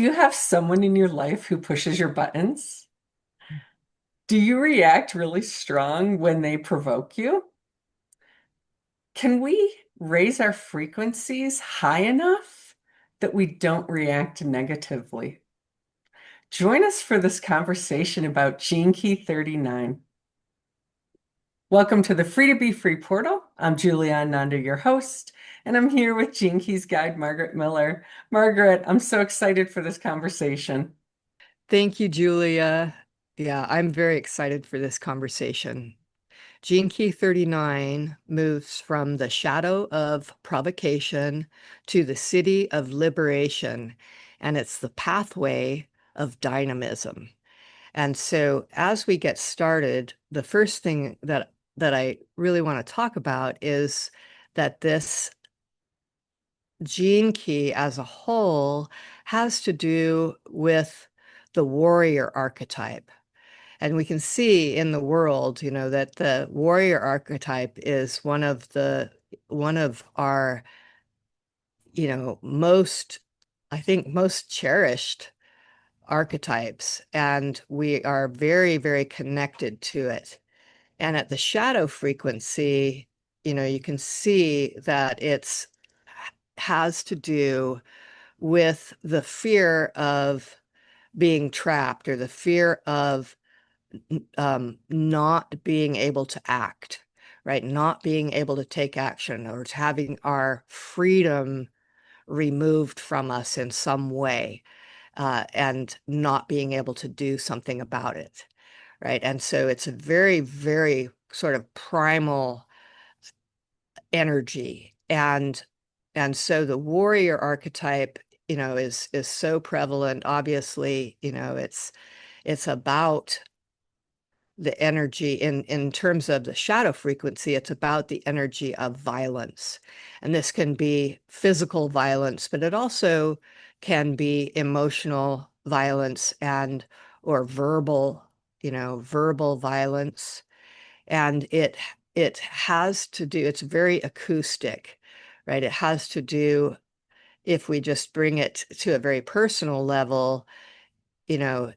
you have someone in your life who pushes your buttons? Do you react really strong when they provoke you? Can we raise our frequencies high enough that we don't react negatively? Join us for this conversation about Gene Key 39. Welcome to the Free to Be Free portal. I'm Julia Nanda, your host, and I'm here with Gene Key's guide, Margaret Miller. Margaret, I'm so excited for this conversation. Thank you, Julia. Yeah, I'm very excited for this conversation. Gene Key 39 moves from the shadow of provocation to the Siddhi of Liberation, and it's the pathway of dynamism. And so as we get started, the first thing that I really want to talk about is that this gene key as a whole has to do with the warrior archetype. And we can see in the world, that the warrior archetype is one of our, most, I think, most cherished archetypes. And we are very, very connected to it. And at the shadow frequency, you can see that it's has to do with the fear of being trapped or the fear of not being able to act, right? Not being able to take action or having our freedom removed from us in some way, and not being able to do something about it, right? And so it's a very, very sort of primal energy. And so the warrior archetype, is so prevalent. Obviously, it's about the energy in terms of the shadow frequency. It's about the energy of violence. And this can be physical violence, but it also can be emotional violence and or verbal violence. And it has to do, it's very acoustic, right? It has to do, if we just bring it to a very personal level, you know,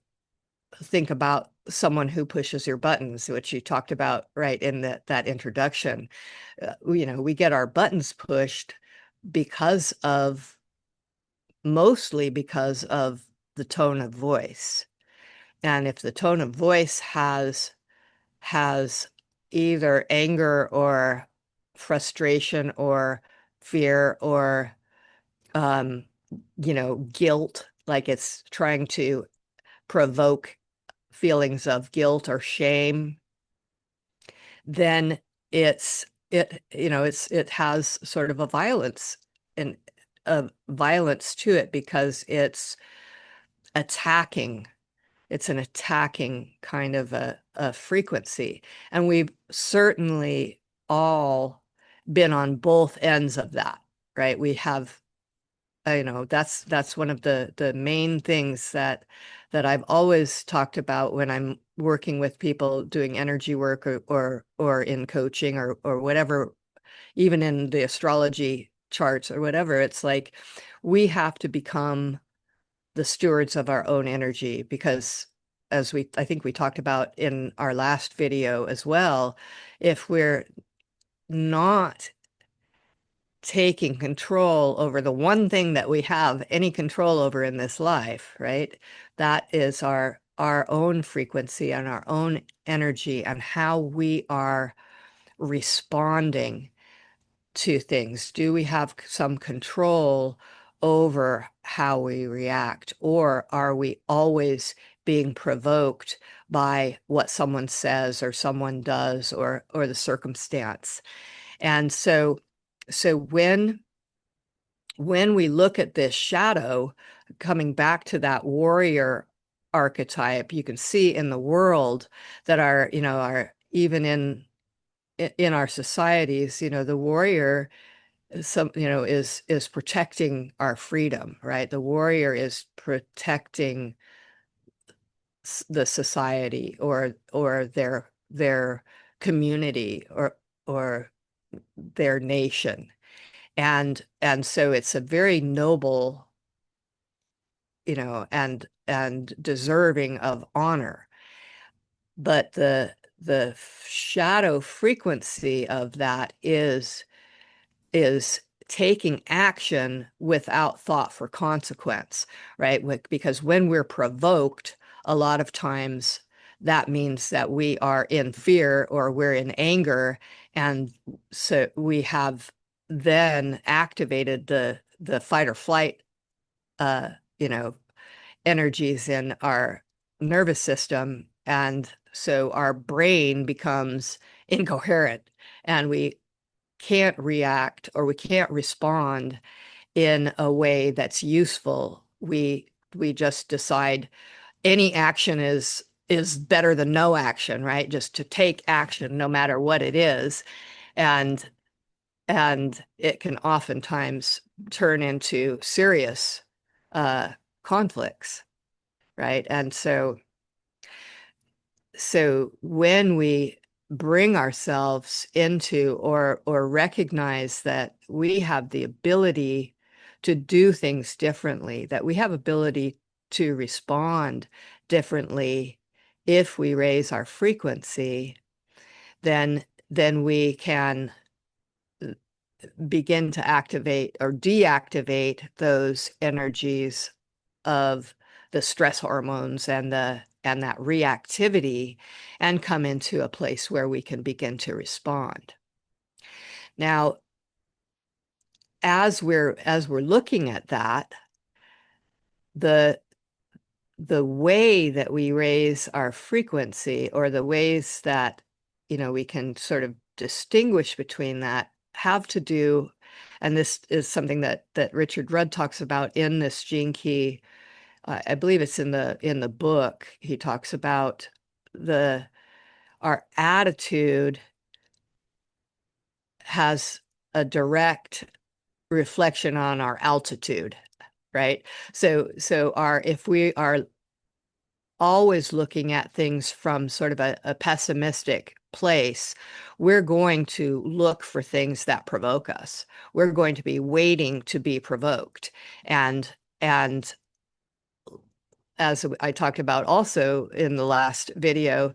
think about someone who pushes your buttons, which you talked about right in that introduction. We get our buttons pushed because of mostly because of the tone of voice. And if the tone of voice has either anger or frustration or fear or um, guilt, like it's trying to provoke feelings of guilt or shame, then it has sort of and a violence to it because attacking it's an attacking kind of a frequency. And we've certainly all been on both ends of that, right? We have, that's one of the main things that I've always talked about when I'm working with people doing energy work or in coaching or whatever, even in the astrology charts or whatever. It's like we have to become the stewards of our own energy because I think we talked about in our last video as well, if we're not taking control over the one thing that we have any control over in this life, right? That is our own frequency and our own energy and how we are responding to things. Do we have some control over how we react, or are we always being provoked by what someone says or someone does or the circumstance? And so when we look at this shadow, coming back to that warrior archetype, you can see in the world that are even in our societies, the warrior is protecting our freedom, right? The warrior is protecting the society or their community or their nation. And so it's a very noble and deserving of honor. But the shadow frequency of that is taking action without thought for consequence, right? Because when we're provoked, a lot of times that means that we are in fear or we're in anger, and so we have then activated the fight or flight, uh, you know, energies in our nervous system, and so our brain becomes incoherent, and we can't react or we can't respond in a way that's useful. We just decide any action is better than no action, right? Just to take action no matter what it is. And it can oftentimes turn into serious uh, conflicts, right? And so when we bring ourselves into or recognize that we have the ability to do things differently, that we have ability to respond differently if we raise our frequency, then we can begin to activate or deactivate those energies of the stress hormones and that reactivity, and come into a place where we can begin to respond. Now, as we're looking at that, the the way that we raise our frequency, or the ways that we can sort of distinguish between that, have to do, and this is something that Richard Rudd talks about in this Gene Key. I believe it's in the book. He talks about the our attitude has a direct reflection on our altitude, right? So our if we are always looking at things from sort of a pessimistic place, we're going to look for things that provoke us. We're going to be waiting to be provoked. And as I talked about also in the last video,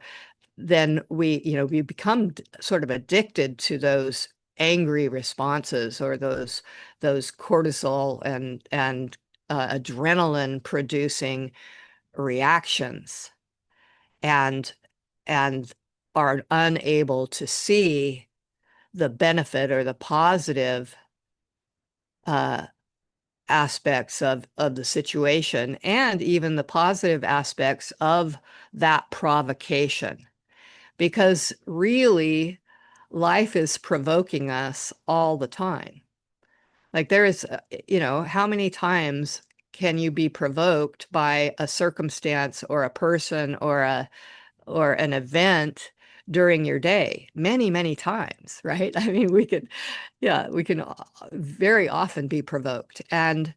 then we become sort of addicted to those angry responses, or those cortisol and adrenaline producing reactions, and and are unable to see the benefit or the positive uh, aspects of the situation, and even the positive aspects of that provocation. Because really, life is provoking us all the time. Like there is, how many times can you be provoked by a circumstance or a person or an event during your day? Many, many times, right? I mean, we can very often be provoked. And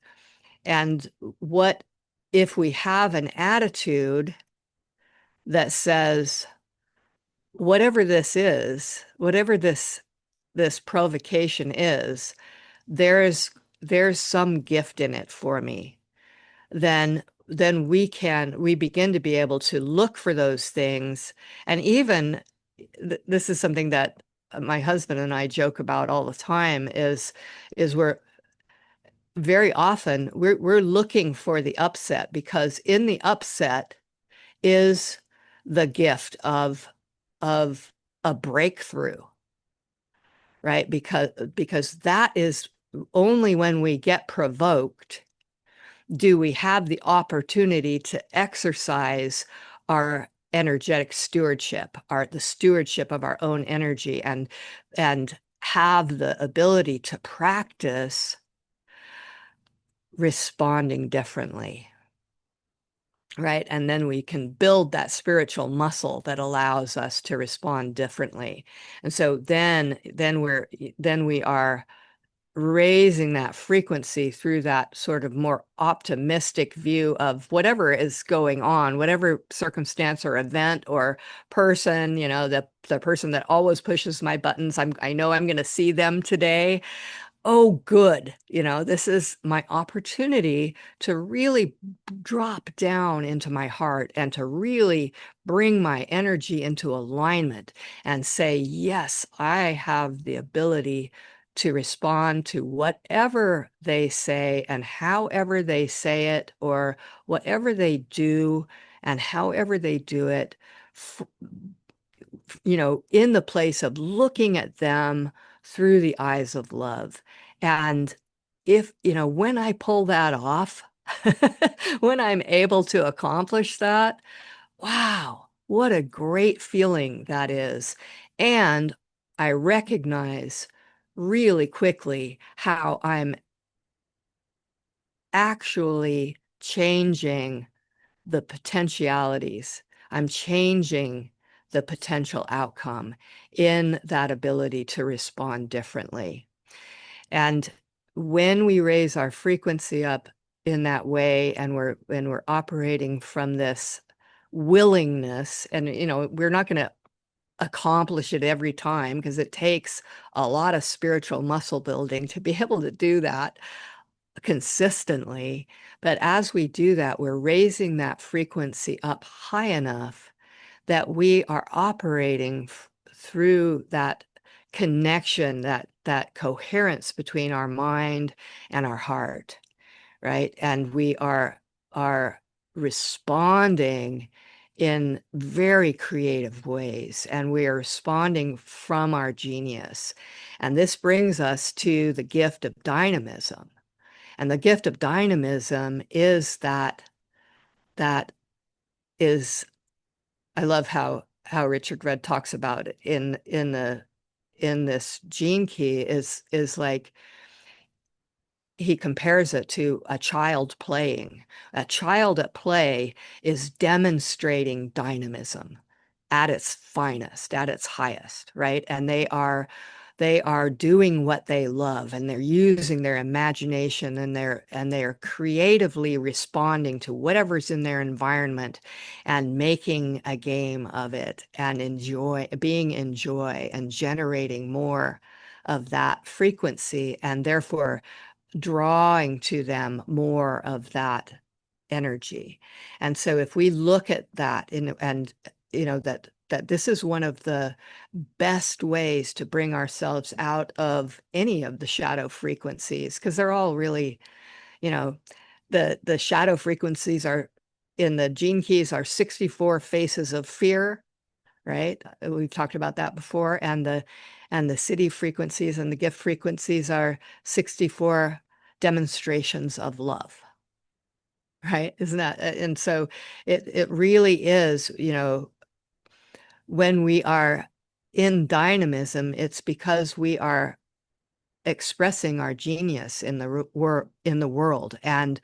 what if we have an attitude that says, whatever this is, whatever this provocation is, there's some gift in it for me. Then we begin to be able to look for those things. And even this is something that my husband and I joke about all the time, is we're very often we're looking for the upset, because in the upset is the gift of a breakthrough, right? Because that is only when we get provoked do we have the opportunity to exercise our energetic stewardship, the stewardship of our own energy, and have the ability to practice responding differently. Right. And then we can build that spiritual muscle that allows us to respond differently. And so then we are raising that frequency through that sort of more optimistic view of whatever is going on, whatever circumstance or event or person, the person that always pushes my buttons. I know I'm going to see them today. oh, good, this is my opportunity to really drop down into my heart and to really bring my energy into alignment and say, yes, I have the ability to respond to whatever they say and however they say it, or whatever they do and however they do it, in the place of looking at them through the eyes of love. And when I pull that off, when I'm able to accomplish that, wow, what a great feeling that is. And I recognize really quickly how I'm actually changing the potentialities. I'm changing the potential outcome in that ability to respond differently. And when we raise our frequency up in that way, and we're operating from this willingness, and we're not going to accomplish it every time, because it takes a lot of spiritual muscle building to be able to do that consistently. But as we do that, we're raising that frequency up high enough that we are operating through that connection, that coherence between our mind and our heart, right? And we are responding in very creative ways, and we are responding from our genius. And this brings us to the gift of dynamism. And the gift of dynamism is that is, I love how Richard Rudd talks about it in this gene key, is like, he compares it to a child playing. A child at play is demonstrating dynamism at its finest, at its highest, right? And they are doing what they love, and they're using their imagination, and they're creatively responding to whatever's in their environment and making a game of it, and being in joy and generating more of that frequency, and therefore drawing to them more of that energy. And so if we look at that and that this is one of the best ways to bring ourselves out of any of the shadow frequencies, because they're all really, you know, the shadow frequencies are in the gene keys are 64 faces of fear, right? We've talked about that before. And the Siddhi frequencies and the gift frequencies are 64 demonstrations of love, right? Isn't that? And so it really is, when we are in dynamism, it's because we are expressing our genius in the world. And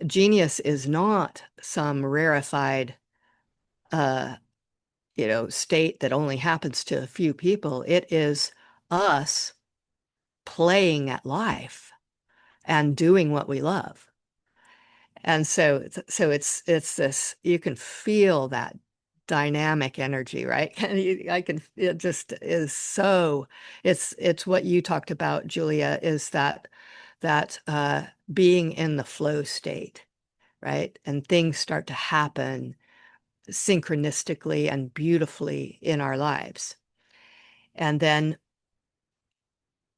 genius is not some rarefied uh state that only happens to a few people. It is us playing at life and doing what we love. And so it's this, you can feel that dynamic energy, right? And I can, it just is so, it's what you talked about, Julia, is that being in the flow state, right? And things start to happen synchronistically and beautifully in our lives. And then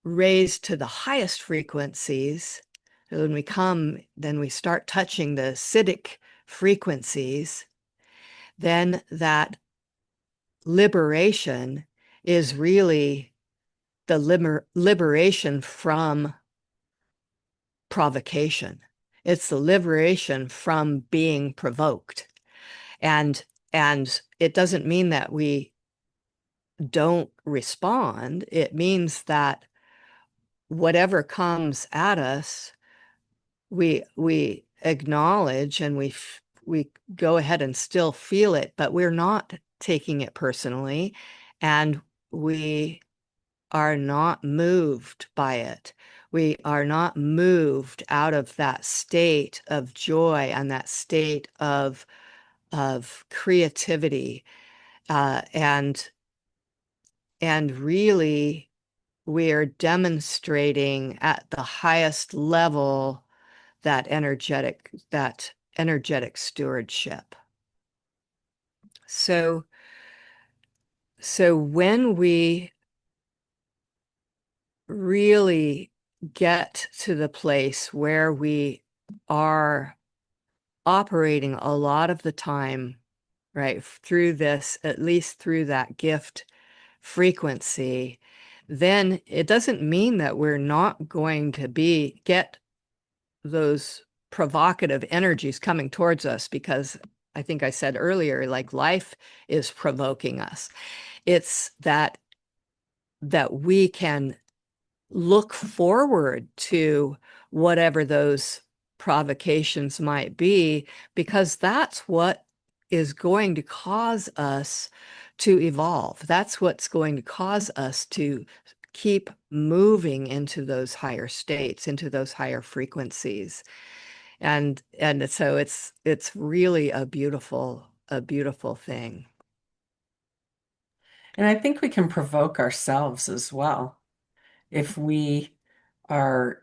raised to the highest frequencies, then we start touching the Siddhic frequencies, then that liberation is really the liberation from provocation. It's the liberation from being provoked. And it doesn't mean that we don't respond. It means that whatever comes at us, we acknowledge, and we go ahead and still feel it, but we're not taking it personally, and we are not moved by it. We are not moved out of that state of joy and that state of creativity, and really we are demonstrating at the highest level that energetic stewardship. So when we really get to the place where we are operating a lot of the time, right, through this, at least through that gift frequency, then it doesn't mean that we're not going to get those provocative energies coming towards us, because I think I said earlier, like life is provoking us. It's that we can look forward to whatever those provocations might be, because that's what is going to cause us to evolve. That's what's going to cause us to keep moving into those higher states, into those higher frequencies. And so it's really a beautiful thing. And I think we can provoke ourselves as well if we are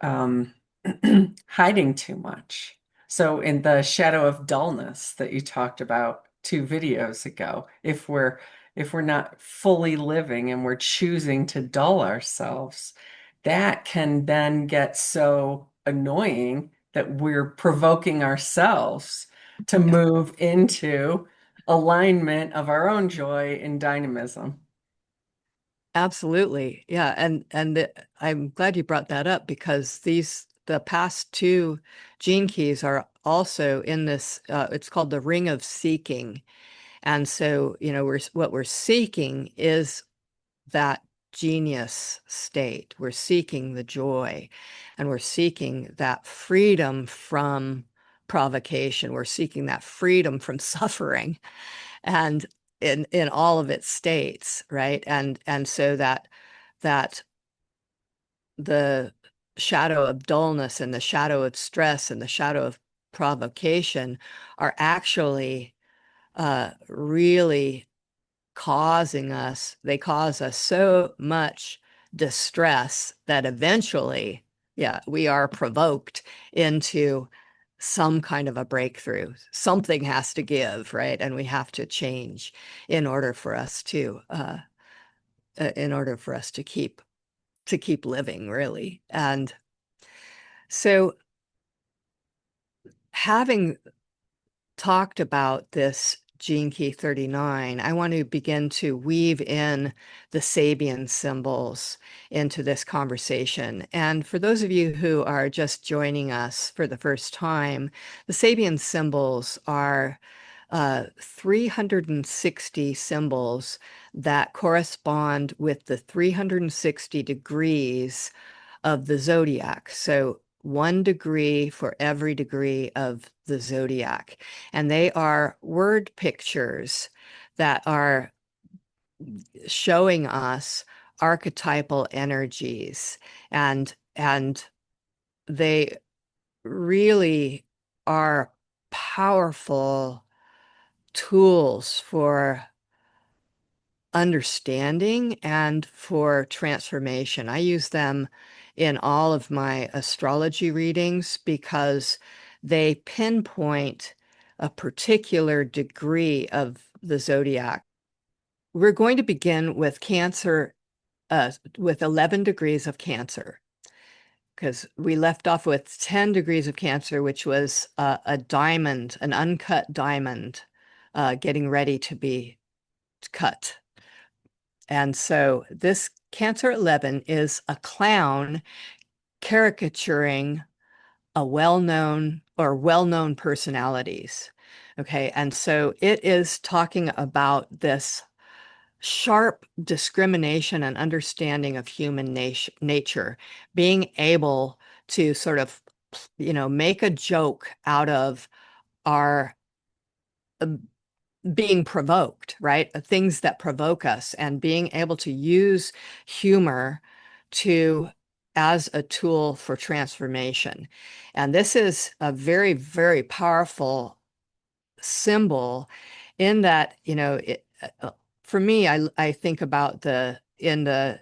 hiding too much. So in the shadow of dullness that you talked about 2 videos ago, if we're not fully living and we're choosing to dull ourselves, that can then get so annoying that we're provoking ourselves to move into alignment of our own joy and dynamism. Absolutely. Yeah. I'm glad you brought that up, because the past two gene keys are also in this, it's called the ring of seeking. And so, what we're seeking is that genius state. We're seeking the joy, and we're seeking that freedom from provocation. We're seeking that freedom from suffering, and in all of its states, right? And so that the shadow of dullness and the shadow of stress and the shadow of provocation are actually really they cause us so much distress that eventually, yeah, we are provoked into some kind of a breakthrough. Something has to give, right? And we have to change in order for us to keep living, really. And so, having talked about this gene key 39, I want to begin to weave in the Sabian symbols into this conversation. And for those of you who are just joining us for the first time, the Sabian symbols are 360 symbols that correspond with the 360 degrees of the zodiac. So 1 degree for every degree of the zodiac. And they are word pictures that are showing us archetypal energies. And they really are powerful tools for understanding and for transformation. I use them in all of my astrology readings because they pinpoint a particular degree of the zodiac. We're going to begin with Cancer, with 11 degrees of Cancer, because we left off with 10 degrees of Cancer, which was a diamond, an uncut diamond, getting ready to be cut. And so this Cancer 11 is a clown caricaturing a well-known personalities. Okay. And so it is talking about this sharp discrimination and understanding of human nature, being able to sort of, make a joke out of our being provoked, right? Things that provoke us, and being able to use humor to as a tool for transformation. And this is a very, very powerful symbol in that, for me, I think about in the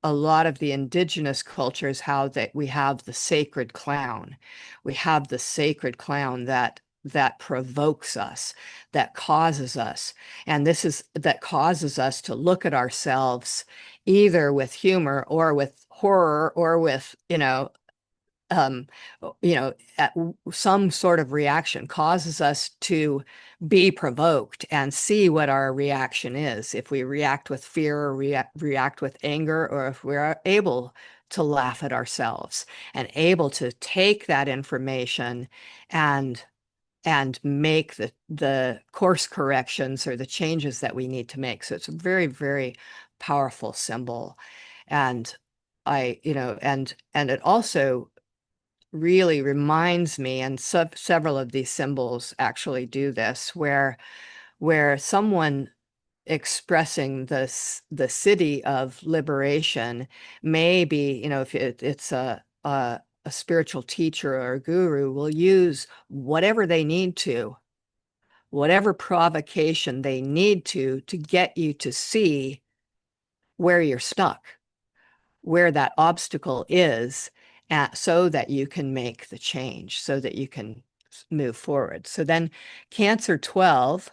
a lot of the indigenous cultures, how that we have the sacred clown. We have the sacred clown that provokes us, that causes us. And this is that causes us to look at ourselves either with humor or with horror or with, um, at some sort of reaction, causes us to be provoked and see what our reaction is. If we react with fear or react with anger, or if we're able to laugh at ourselves and able to take that information and make the course corrections or the changes that we need to make. So it's a very, very powerful symbol. And and it also really reminds me, and several of these symbols actually do this, where someone expressing the Siddhi of Liberation may be, if it's a spiritual teacher or a guru, will use whatever they need to, whatever provocation they need to get you to see where you're stuck, where that obstacle is, so that you can make the change, so that you can move forward. So then Cancer 12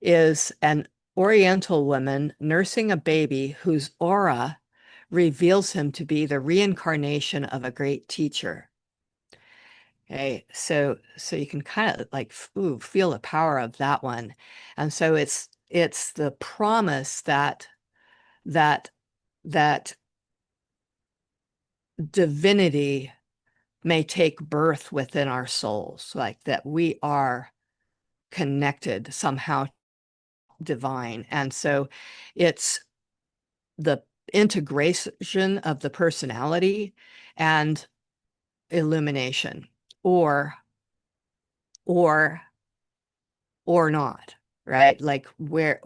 is an Oriental woman nursing a baby whose aura reveals him to be the reincarnation of a great teacher. Okay, so you can kind of like feel the power of that one. And so it's the promise that that divinity may take birth within our souls, like that we are connected somehow divine. And so it's the integration of the personality and illumination, or or or not, right? Like where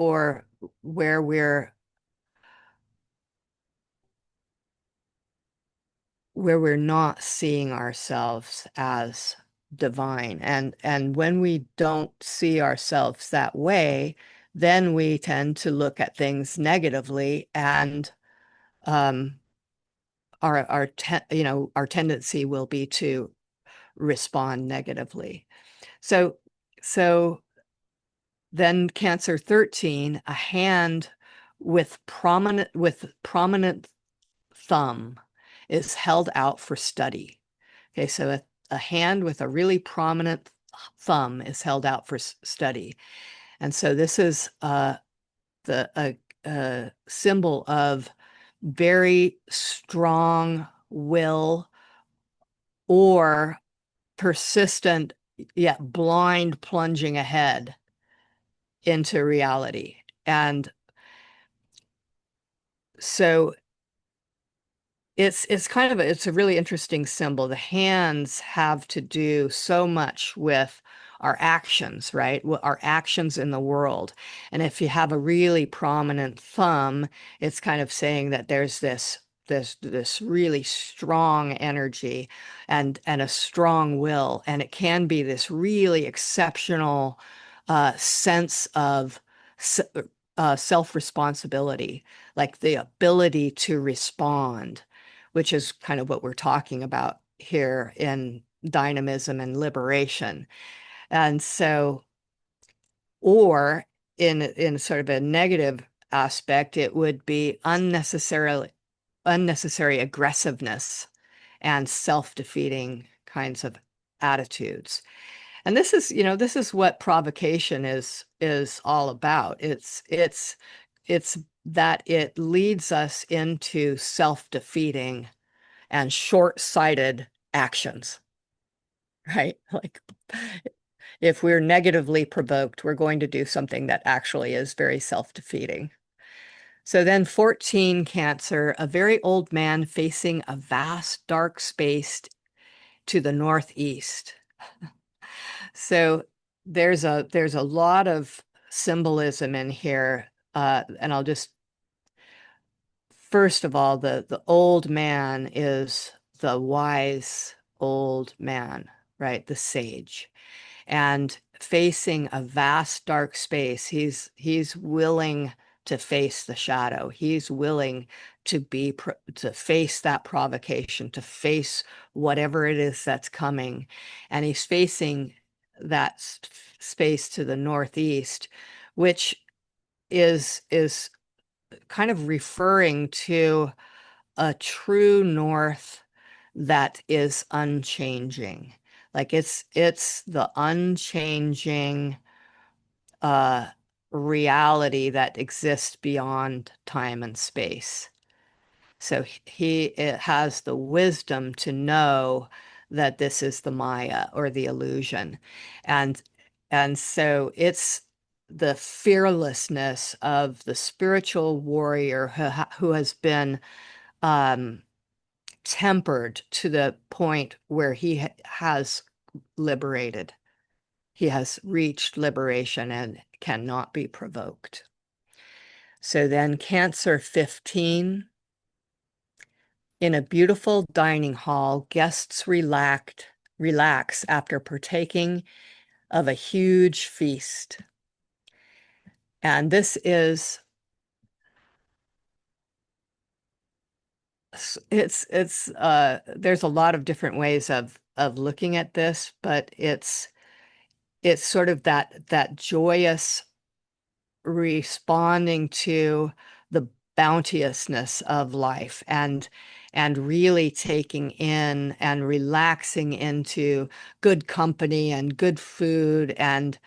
we're not seeing ourselves as divine. And when we don't see ourselves that way, then we tend to look at things negatively, and um our tendency will be to respond negatively. So so then Cancer 13, a hand with prominent thumb is held out for study. Okay, so a hand with a really prominent thumb is held out for study. And so this is a symbol of very strong will, or persistent yet blind plunging ahead into reality. And so it's a really interesting symbol. The hands have to do so much with our actions, right? Our actions in the world. And if you have a really prominent thumb, it's kind of saying that there's this really strong energy and a strong will, and it can be this really exceptional sense of self-responsibility, like the ability to respond, which is kind of what we're talking about here in dynamism and liberation. And so, or in sort of a negative aspect, it would be unnecessary aggressiveness and self-defeating kinds of attitudes. And this is what provocation is all about. It's that it leads us into self-defeating and short-sighted actions, right? Like if we're negatively provoked, we're going to do something that actually is very self-defeating. So then 14, Cancer, a very old man facing a vast dark space to the northeast. So there's a lot of symbolism in here. And I'll just, first of all, the old man is the wise old man, right? The sage. And facing a vast dark space, he's willing to face the shadow. He's willing to face that provocation, to face whatever it is that's coming. And he's facing that space to the northeast, which is kind of referring to a true north that is unchanging. Like it's the unchanging uh, reality that exists beyond time and space. So he it has the wisdom to know that this is the Maya or the illusion. And and so it's the fearlessness of the spiritual warrior who has been um, tempered to the point where he has liberated. He has reached liberation and cannot be provoked. So then, Cancer 15. In a beautiful dining hall, guests relax after partaking of a huge feast. And this is it's there's a lot of different ways of looking at this, but it's sort of that joyous responding to the bounteousness of life and really taking in and relaxing into good company and good food. And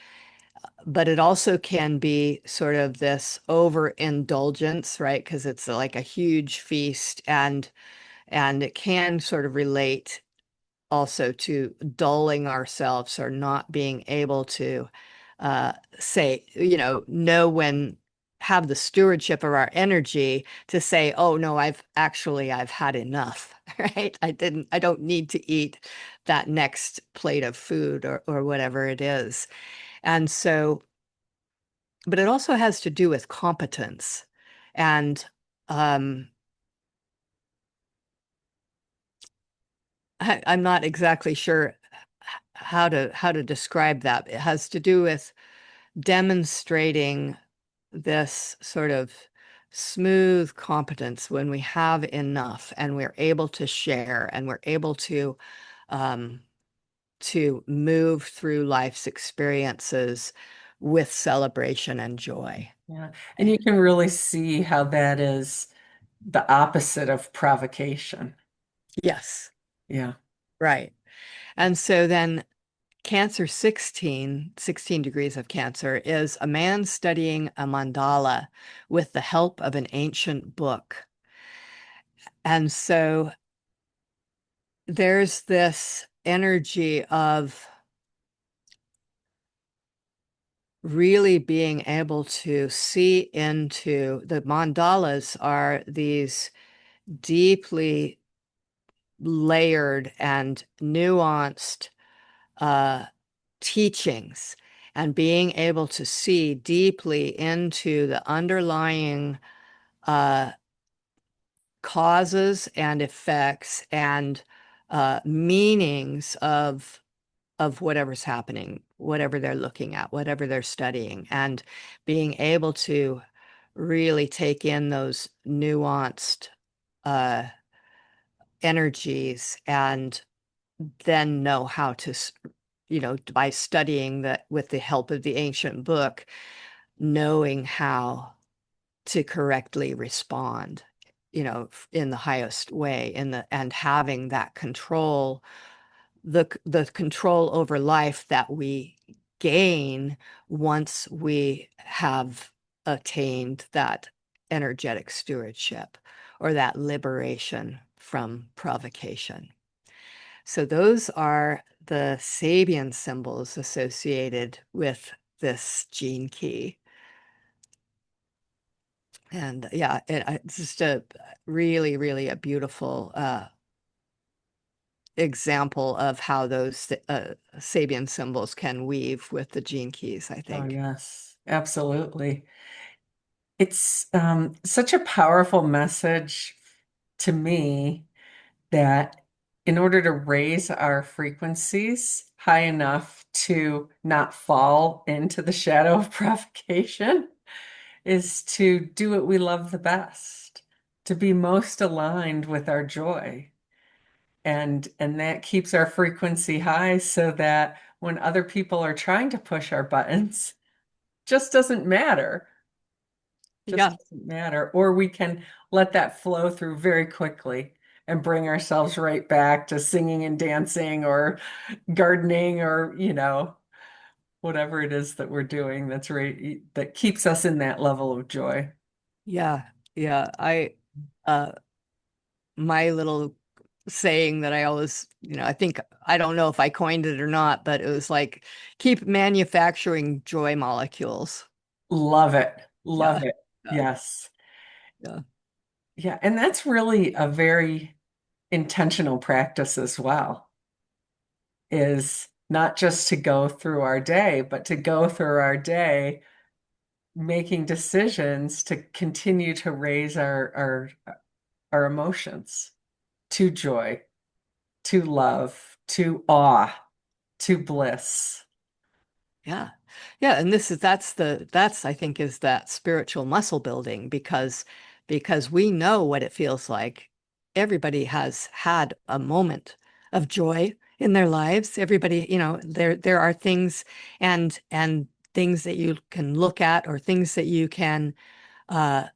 but it also can be sort of this overindulgence, right? Because it's like a huge feast, and it can sort of relate also to dulling ourselves or not being able to say, know when have the stewardship of our energy to say, oh no, I've had enough, right? I don't need to eat that next plate of food or whatever it is. And so, but it also has to do with competence. And um, I'm not exactly sure how to describe that. It has to do with demonstrating this sort of smooth competence when we have enough and we're able to share and we're able um, to move through life's experiences with celebration and joy. Yeah. And you can really see how that is the opposite of provocation. Yes, Yeah. right. And so then Cancer 16, 16 degrees of Cancer, is a man studying a mandala with the help of an ancient book. And so there's this energy of really being able to see into the mandalas are these deeply layered and nuanced uh, teachings, and being able to see deeply into the underlying uh, causes and effects and meanings of whatever's happening, whatever they're looking at, whatever they're studying, and being able to really take in those nuanced uh, energies and then know how to, by studying that with the help of the ancient book, knowing how to correctly respond, in the highest way, and having that control, the control over life that we gain once we have attained that energetic stewardship or that liberation from provocation. So those are the Sabian symbols associated with this gene key. And yeah, it's just a really, really a beautiful example of how those Sabian symbols can weave with the gene keys, I Oh, think. yes, absolutely. It's such a powerful message to me that in order to raise our frequencies high enough to not fall into the shadow of provocation, is to do what we love the best, to be most aligned with our joy. And that keeps our frequency high so that when other people are trying to push our buttons, just doesn't matter. Just Yeah. doesn't matter. Or we can let that flow through very quickly and bring ourselves right back to singing and dancing or gardening or, whatever it is that we're doing that's right that keeps us in that level of joy. Yeah. Yeah. Uh, my little saying that I always, I think, I don't know if I coined it or not, but it was like, keep manufacturing joy molecules. Love it. Love Yeah. it. Yeah. Yes. Yeah. Yeah. And that's really a very intentional practice as well, is not just to go through our day, but to go through our day making decisions to continue to raise our emotions to joy, to love, to awe, to bliss. Yeah. Yeah. And that's I think is that spiritual muscle building because we know what it feels like. Everybody has had a moment of joy in their lives. Everybody, there are things and things that you can look at or things that you can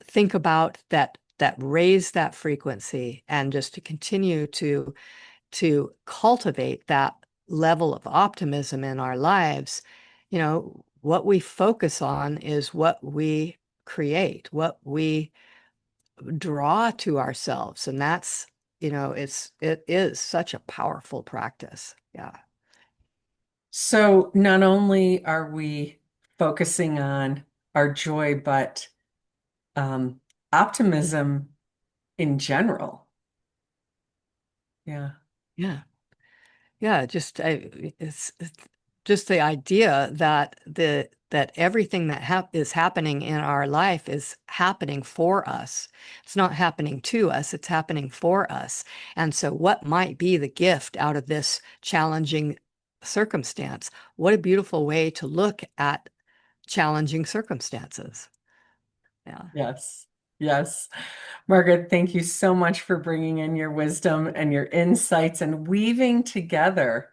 think about that raise that frequency and just to continue to cultivate that level of optimism in our lives, what we focus on is what we create, what we draw to ourselves. And that's, it is such a powerful practice. Yeah. So not only are we focusing on our joy, but um, optimism in general. Yeah. Yeah. Yeah, it's just the idea that everything that is happening in our life is happening for us. It's not happening to us, it's happening for us. And so what might be the gift out of this challenging circumstance? What a beautiful way to look at challenging circumstances. Yeah. Yes. Yes. Margaret, thank you so much for bringing in your wisdom and your insights and weaving together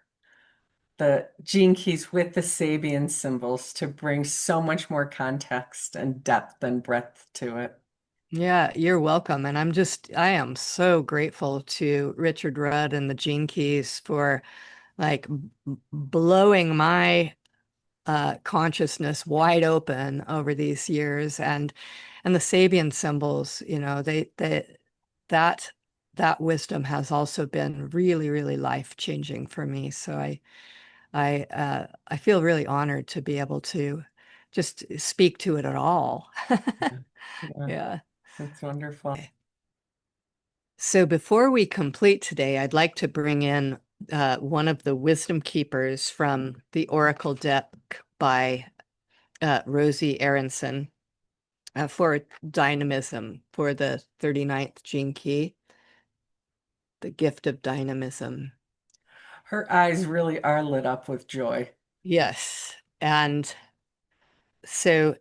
the gene keys with the Sabian symbols to bring so much more context and depth and breadth to it. Yeah, you're welcome. And I am so grateful to Richard Rudd and the Gene Keys for like blowing my consciousness wide open over these years and the Sabian symbols, that that wisdom has also been really, really life-changing for me. So I feel really honored to be able to just speak to it at all. Yeah, yeah, Yeah. that's wonderful. So before we complete today, I'd like to bring in one of the wisdom keepers from the Oracle deck by Rosie Aronson for Dynamism, for the 39th gene key, the gift of dynamism. Her eyes really are lit up with joy. Yes. And so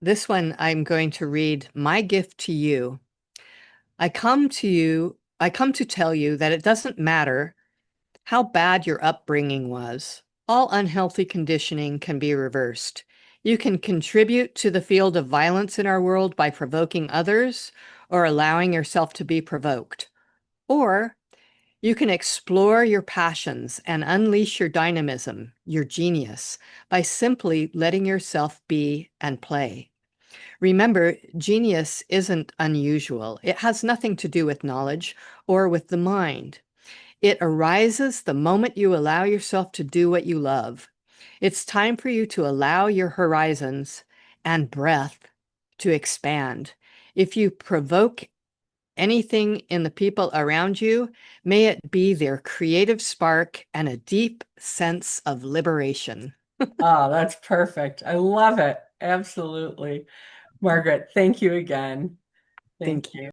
this one I'm going to read. My gift to you. I come to tell you that it doesn't matter how bad your upbringing was. All unhealthy conditioning can be reversed. You can contribute to the field of violence in our world by provoking others or allowing yourself to be provoked. Or you can explore your passions and unleash your dynamism, your genius, by simply letting yourself be and play. Remember, genius isn't unusual. It has nothing to do with knowledge or with the mind. It arises the moment you allow yourself to do what you love. It's time for you to allow your horizons and breath to expand. If you provoke anything in the people around you, may it be their creative spark and a deep sense of liberation. Oh, that's perfect. I love it. Absolutely. Margaret, thank you again. Thank Thank you. you.